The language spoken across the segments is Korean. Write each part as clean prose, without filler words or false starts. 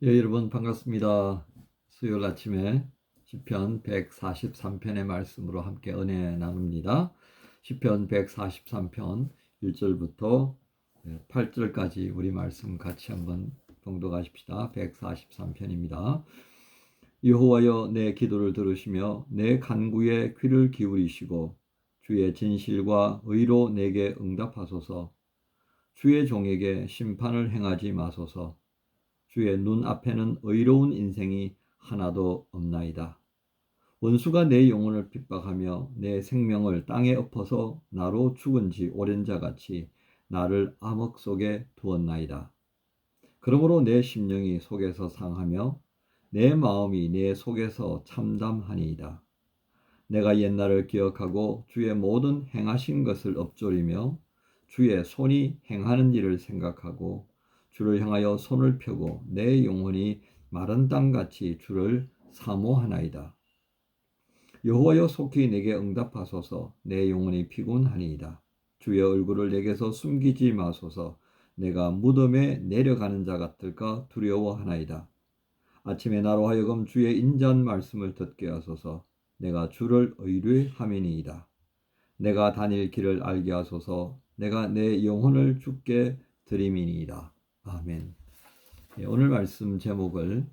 예, 여러분 반갑습니다. 수요일 아침에 시편 143편의 말씀으로 함께 은혜 나눕니다. 시편 143편 1절부터 8절까지 우리 말씀 같이 한번 봉독하십시다. 143편입니다. 여호와여, 내 기도를 들으시며 내 간구에 귀를 기울이시고 주의 진실과 의로 내게 응답하소서. 주의 종에게 심판을 행하지 마소서. 주의 눈앞에는 의로운 인생이 하나도 없나이다. 원수가 내 영혼을 핍박하며 내 생명을 땅에 엎어서 나로 죽은 지 오랜 자같이 나를 암흑 속에 두었나이다. 그러므로 내 심령이 속에서 상하며 내 마음이 내 속에서 참담하니이다. 내가 옛날을 기억하고 주의 모든 행하신 것을 엎조리며 주의 손이 행하는 일을 생각하고 주를 향하여 손을 펴고 내 영혼이 마른 땅같이 주를 사모하나이다. 여호와여, 속히 내게 응답하소서. 내 영혼이 피곤하니이다. 주의 얼굴을 내게서 숨기지 마소서. 내가 무덤에 내려가는 자 같을까 두려워하나이다. 아침에 나로 하여금 주의 인자한 말씀을 듣게 하소서. 내가 주를 의뢰함이니이다. 내가 다닐 길을 알게 하소서. 내가 내 영혼을 주께 드림이니이다. 아멘. 오늘 말씀 제목을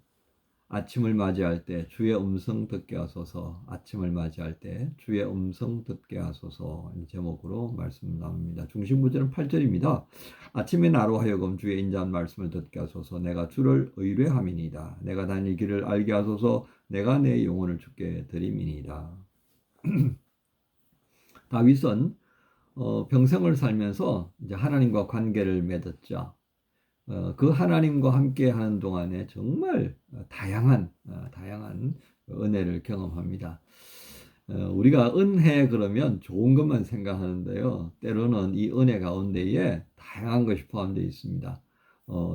아침을 맞이할 때 주의 음성 듣게 하소서. 아침을 맞이할 때 주의 음성 듣게 하소서. 이 제목으로 말씀 나눕니다. 중심 구절은 8절입니다. 아침에 나로 하여금 주의 인자한 말씀을 듣게 하소서. 내가 주를 의뢰함이니이다. 내가 다닐 길을 알게 하소서. 내가 내 영혼을 주께 드림이니이다. 다윗은 평생을 살면서 이제 하나님과 관계를 맺었죠. 그 하나님과 함께 하는 동안에 정말 다양한 은혜를 경험합니다. 우리가 은혜 그러면 좋은 것만 생각하는데요. 때로는 이 은혜 가운데에 다양한 것이 포함되어 있습니다.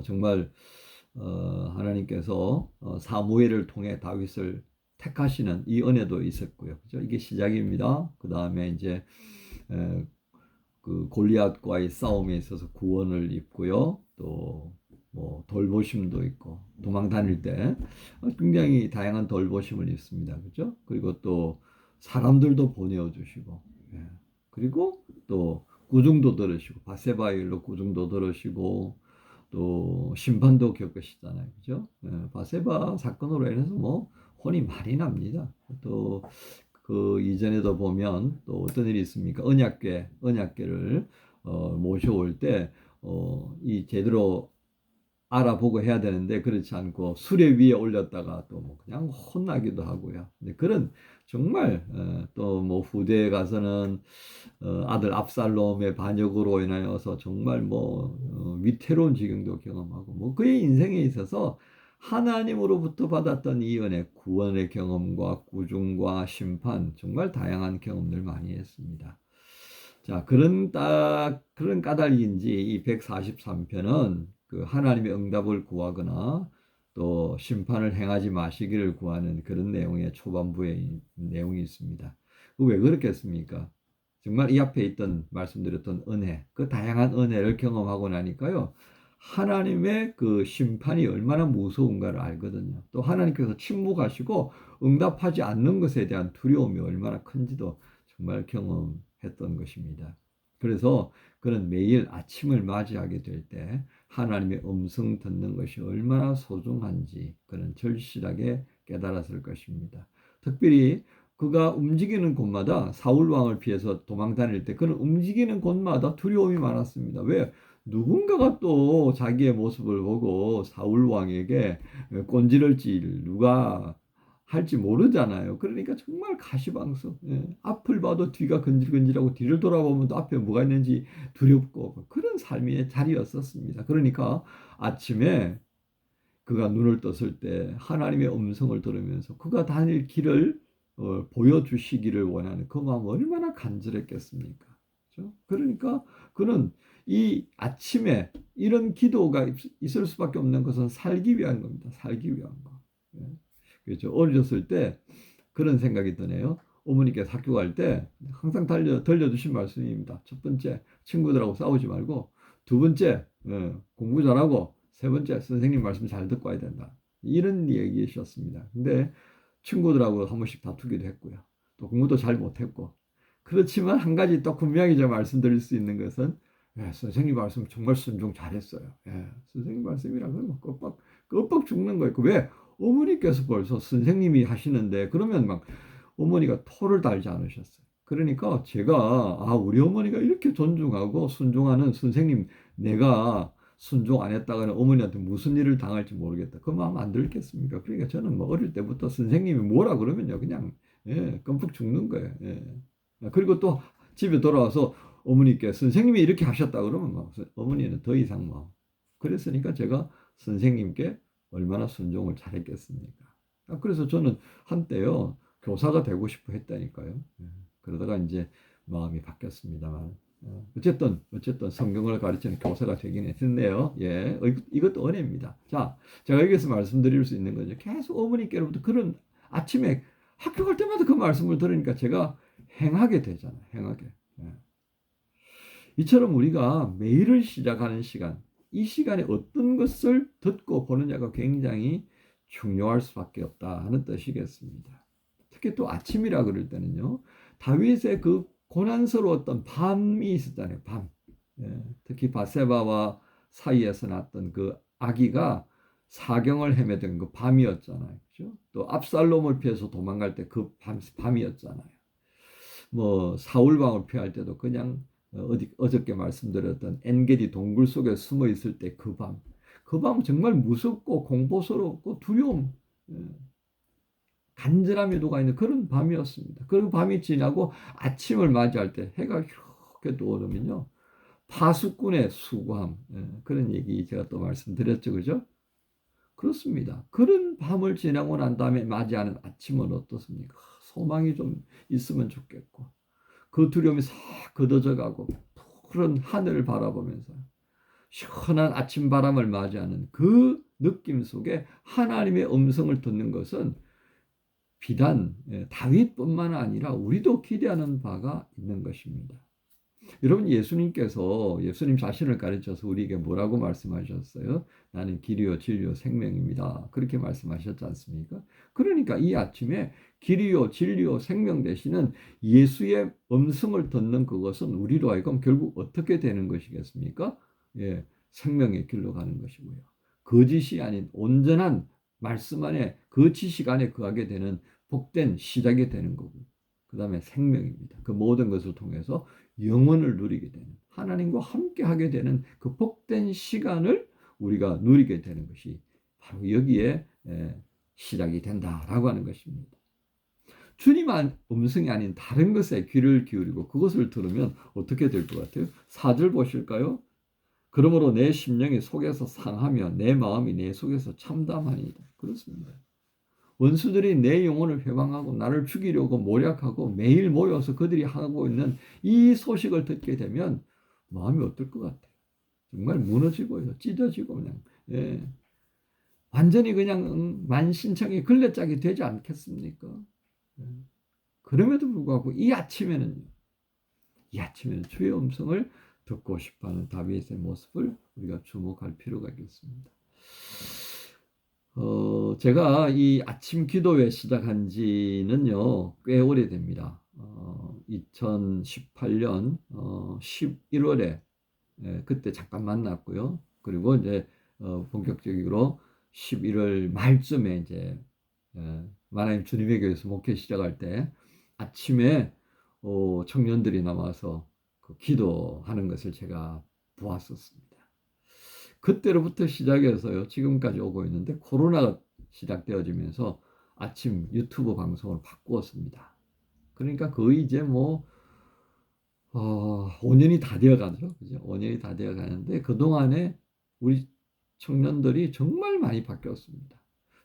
정말 하나님께서 사무엘을 통해 다윗을 택하시는 이 은혜도 있었고요. 그죠? 이게 시작입니다. 그 다음에 이제 그 골리앗과의 싸움에 있어서 구원을 입고요. 또 뭐 돌보심도 있고 도망 다닐 때 굉장히 다양한 돌보심을 입습니다. 그죠? 그리고 또 사람들도 보내어 주시고, 그리고 또 구중도 들으시고, 바세바의 일로 구중도 들으시고, 또 심판도 겪으시잖아요. 그죠? 바세바 사건으로 인해서 뭐 혼이 많이 납니다. 또 그 이전에도 보면 또 어떤 일이 있습니까? 언약궤를 모셔올 때 이 제대로 알아보고 해야 되는데 그렇지 않고 수레 위에 올렸다가 또 뭐 그냥 혼나기도 하고요. 근데 그런 정말 또 뭐 후대에 가서는 아들 압살롬의 반역으로 인하여서 정말 뭐 위태로운 지경도 경험하고 뭐 그의 인생에 있어서 하나님으로부터 받았던 이 은혜, 구원의 경험과 구중과 심판, 정말 다양한 경험들 많이 했습니다. 자, 그런 까닭인지 이 143편은 그 하나님의 응답을 구하거나 또 심판을 행하지 마시기를 구하는 그런 내용의 초반부에 내용이 있습니다. 왜 그렇겠습니까? 정말 이 앞에 있던 말씀드렸던 은혜, 그 다양한 은혜를 경험하고 나니까요. 하나님의 그 심판이 얼마나 무서운가를 알거든요. 또 하나님께서 침묵하시고 응답하지 않는 것에 대한 두려움이 얼마나 큰지도 정말 경험했던 것입니다. 그래서 그는 매일 아침을 맞이하게 될 때 하나님의 음성 듣는 것이 얼마나 소중한지 그는 절실하게 깨달았을 것입니다. 특별히 그가 움직이는 곳마다 사울 왕을 피해서 도망 다닐 때 그는 움직이는 곳마다 두려움이 많았습니다. 왜? 누군가가 또 자기의 모습을 보고 사울 왕에게 꼰지를지 누가 할지 모르잖아요. 그러니까 정말 가시방석. 앞을 봐도 뒤가 근질근질하고 뒤를 돌아보면 또 앞에 뭐가 있는지 두렵고 그런 삶의 자리였었습니다. 그러니까 아침에 그가 눈을 떴을 때 하나님의 음성을 들으면서 그가 다닐 길을 보여주시기를 원하는 그 마음 얼마나 간절했겠습니까? 그렇죠? 그러니까 그는 이 아침에 이런 기도가 있을 수밖에 없는 것은 살기 위한 겁니다. 살기 위한 거. 예. 그렇죠. 어렸을 때 그런 생각이 드네요. 어머니께서 학교 갈 때 항상 들려주신 말씀입니다. 첫 번째, 친구들하고 싸우지 말고, 두 번째, 공부 잘하고, 세 번째, 선생님 말씀 잘 듣고 와야 된다. 이런 얘기이셨습니다. 근데 친구들하고 한 번씩 다투기도 했고요. 또 공부도 잘 못했고. 그렇지만 한 가지 또 분명히 제가 말씀드릴 수 있는 것은 선생님 말씀 정말 순종 잘했어요. 선생님 말씀이라 그러면 끄뻑 죽는 거예요. 왜? 어머니께서 벌써 선생님이 하시는데 그러면 막 어머니가 토를 달지 않으셨어요. 그러니까 제가 우리 어머니가 이렇게 존중하고 순종하는 선생님 내가 순종 안 했다가는 어머니한테 무슨 일을 당할지 모르겠다. 그 마음 안 들겠습니까? 그러니까 저는 뭐 어릴 때부터 선생님이 뭐라 그러면요 그냥 끔뻑 죽는 거예요. 그리고 또 집에 돌아와서 어머니께 선생님이 이렇게 하셨다 그러면 막 어머니는 더 이상 뭐 그랬으니까 제가 선생님께 얼마나 순종을 잘했겠습니까? 그래서 저는 한때요 교사가 되고 싶어 했다니까요. 그러다가 이제 마음이 바뀌었습니다만 어쨌든 성경을 가르치는 교사가 되긴 했네요. 이것도 은혜입니다. 자, 제가 여기서 말씀드릴 수 있는 거죠. 계속 어머니께로부터 그런 아침에 학교 갈 때마다 그 말씀을 들으니까 제가 행하게 되잖아요. 행하게. 이처럼 우리가 매일을 시작하는 시간, 이 시간에 어떤 것을 듣고 보느냐가 굉장히 중요할 수밖에 없다 하는 뜻이겠습니다. 특히 또 아침이라 그럴 때는요. 다윗의 그 고난스러웠던 밤이 있었잖아요. 밤. 특히 바세바와 사이에서 났던 그 아기가 사경을 헤매던 그 밤이었잖아요. 그죠? 또 압살롬을 피해서 도망갈 때 그 밤이었잖아요. 뭐 사울왕을 피할 때도 그냥 어저께 말씀드렸던 엔게디 동굴 속에 숨어 있을 때 그 밤. 그 밤은 정말 무섭고 공포스럽고 두려움, 간절함이 녹아있는 그런 밤이었습니다. 그 밤이 지나고 아침을 맞이할 때 해가 이렇게 떠오르면요. 파수꾼의 수고함, 그런 얘기 제가 또 말씀드렸죠. 그죠? 그렇습니다. 그런 밤을 지나고 난 다음에 맞이하는 아침은 어떻습니까? 소망이 좀 있으면 좋겠고 그 두려움이 싹 걷어져 가고 푸른 하늘을 바라보면서 시원한 아침 바람을 맞이하는 그 느낌 속에 하나님의 음성을 듣는 것은 비단 다윗뿐만 아니라 우리도 기대하는 바가 있는 것입니다. 여러분 예수님 자신을 가르쳐서 우리에게 뭐라고 말씀하셨어요? 나는 길이요 진리요 생명입니다. 그렇게 말씀하셨지 않습니까? 그러니까 이 아침에 길이요 진리요 생명 되시는 예수의 음성을 듣는 그것은 우리로 하여금 결국 어떻게 되는 것이겠습니까? 생명의 길로 가는 것이고요. 거짓이 아닌 온전한 말씀 안에 그 지식 안에 거하게 되는 복된 시작이 되는 거고 그 다음에 생명입니다. 그 모든 것을 통해서 영원을 누리게 되는 하나님과 함께 하게 되는 그 복된 시간을 우리가 누리게 되는 것이 바로 여기에 시작이 된다라고 하는 것입니다. 주님 음성이 아닌 다른 것에 귀를 기울이고 그것을 들으면 어떻게 될 것 같아요? 4절 보실까요? 그러므로 내 심령이 속에서 상하며 내 마음이 내 속에서 참담하니이다. 그렇습니다. 원수들이 내 영혼을 회방하고 나를 죽이려고 모략하고 매일 모여서 그들이 하고 있는 이 소식을 듣게 되면 마음이 어떨 것 같아요? 정말 무너지고요. 찢어지고 그냥 완전히 그냥 만신창이 걸레짝이 되지 않겠습니까? 그럼에도 불구하고 이 아침에는 주의 음성을 듣고 싶어하는 다윗의 모습을 우리가 주목할 필요가 있겠습니다. 제가 이 아침 기도회 시작한 지는요, 꽤 오래됩니다. 2018년 11월에 그때 잠깐 만났고요. 그리고 이제 본격적으로 11월 말쯤에 이제 하나님 주님의 교회에서 목회 시작할 때 아침에 청년들이 나와서 그 기도하는 것을 제가 보았었습니다. 그때로부터 시작해서요, 지금까지 오고 있는데 코로나가 시작되어지면서 아침 유튜브 방송을 바꾸었습니다. 그러니까 거의 이제 5년이 다 되어 가죠. 그죠? 5년이 다 되어 가는데 그동안에 우리 청년들이 정말 많이 바뀌었습니다.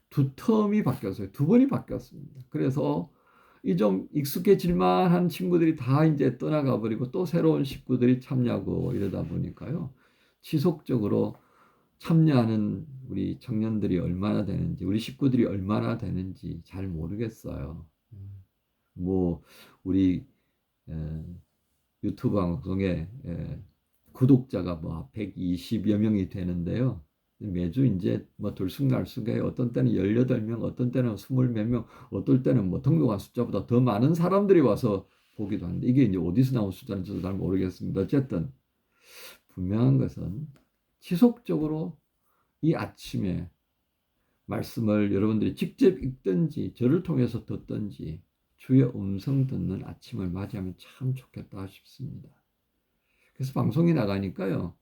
두 텀이 바뀌었어요. 두 번이 바뀌었습니다. 그래서 이 좀 익숙해질 만한 친구들이 다 이제 떠나가 버리고 또 새로운 식구들이 참여하고 이러다 보니까요. 지속적으로 참여하는 우리 청년들이 얼마나 되는지, 우리 식구들이 얼마나 되는지 잘 모르겠어요. 뭐 우리 유튜브 방송에 구독자가 120여 명이 되는데요. 매주 이제 뭐 들쑥날쑥해. 어떤 때는 18명, 어떤 때는 20 몇 명, 어떨 때는 뭐 등록한 숫자보다 더 많은 사람들이 와서 보기도 하는데, 이게 이제 어디서 나온 숫자인지 저도 잘 모르겠습니다. 어쨌든 분명한 것은 지속적으로 이 아침에 말씀을 여러분들이 직접 읽든지 저를 통해서 듣든지 주의 음성 듣는 아침을 맞이하면 참 좋겠다 싶습니다. 그래서 방송이 나가니까요,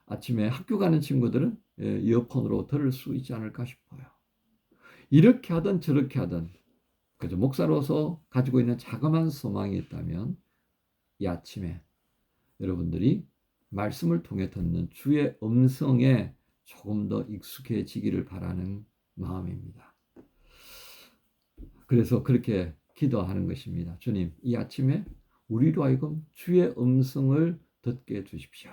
아침에 학교 가는 친구들은 이어폰으로 들을 수 있지 않을까 싶어요. 이렇게 하든 저렇게 하든 그저 목사로서 가지고 있는 자그마한 소망이 있다면 이 아침에 여러분들이 말씀을 통해 듣는 주의 음성에 조금 더 익숙해지기를 바라는 마음입니다. 그래서 그렇게 기도하는 것입니다. 주님, 이 아침에 우리로 하여금 주의 음성을 듣게 해주십시오.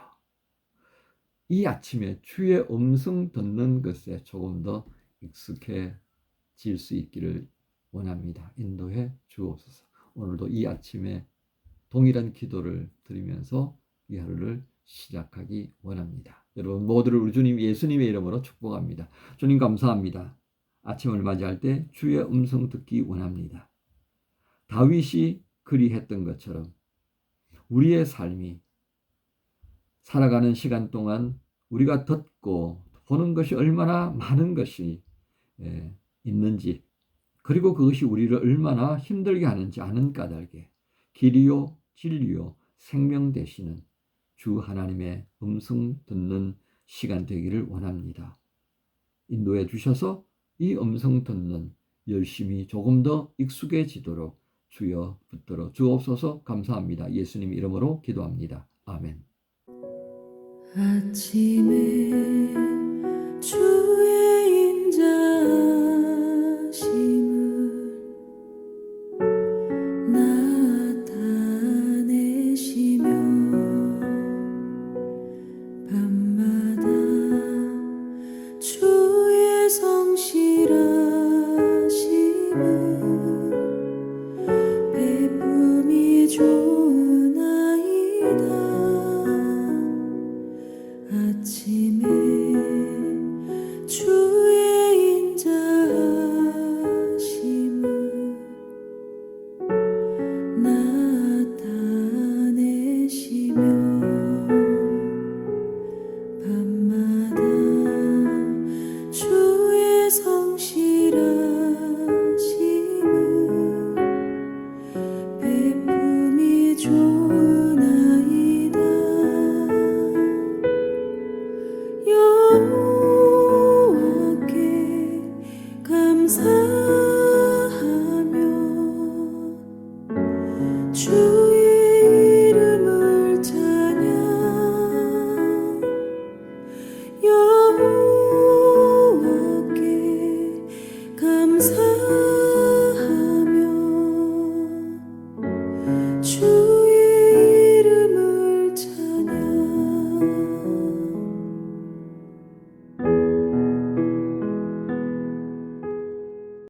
이 아침에 주의 음성 듣는 것에 조금 더 익숙해질 수 있기를 원합니다. 인도해 주옵소서. 오늘도 이 아침에 동일한 기도를 드리면서 이 하루를 시작하기 원합니다. 여러분 모두를 우리 주님 예수님의 이름으로 축복합니다. 주님 감사합니다. 아침을 맞이할 때 주의 음성 듣기 원합니다. 다윗이 그리했던 것처럼 우리의 삶이 살아가는 시간 동안 우리가 듣고 보는 것이 얼마나 많은 것이 있는지, 그리고 그것이 우리를 얼마나 힘들게 하는지 아는 까닭에 길이요 진리요 생명 되시는 주 하나님의 음성 듣는 시간 되기를 원합니다. 인도해 주셔서 이 음성 듣는 열심히 조금 더 익숙해지도록 주여 붙들어 주옵소서. 감사합니다. 예수님 이름으로 기도합니다. 아멘. 아침에 주의 인자하심을 나타내시며 밤마다 주의 성실하심을 베품이 좋나이다. 아침에 주의 인자하심을 나타내시며 밤마다 주의 성실하심을 베품이 좋나이다. 여호와께 감사